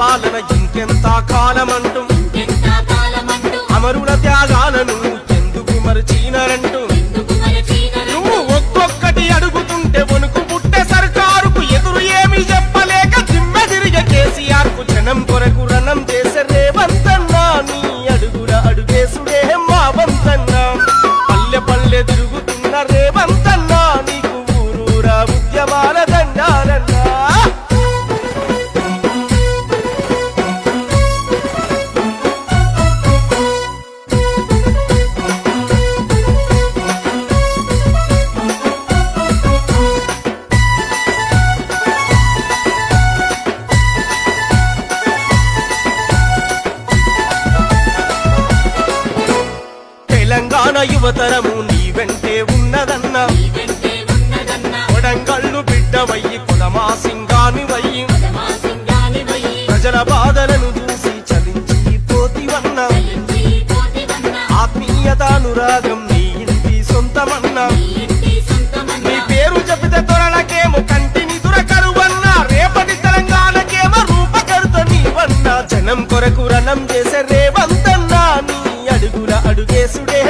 పాలన ఇంకెంత కాలమంటూ అమరుల త్యాగాలను ఎందుకు మరచినారంటూ నువ్వు ఒక్కొక్కటి అడుగుతుంటే వణుకు పుట్టే సర్కారుకు ఎదురు ఏమి చెప్పలేక జిమ్మె తిరిగే కేసీఆర్ కు జనం కొరకు రణం చేసే రేవంతన్నా నీ అడుగుల అడుగేసుడే మా వంతన్నా పల్లె పల్లె తిరుగుతున్న రేవంతన్నా నీకు ఊరూరా ఉద్యమాల దండాలన్నా తెలంగాణ యువతరము నీ వెంటే ఉన్నదన్నా కొడంగళ్ళు బిడ్డవయ్యి కొదమా సింగానివయ్యి ప్రజల బాధలను చూసి చలించి పోతివన్నా ఆత్మీయతానురాగం నీ ఇంటి సొంతమన్నా నీ పేరు చెబితే తొరలకేమో కంటిని దురకరువన్నా రేపటి తెలంగాణకేమో రూపకర్త నీవన్నా జనం కొరకు రణం చేసే రేవంతన్నా నీ అడుగుల అడుగేసుడే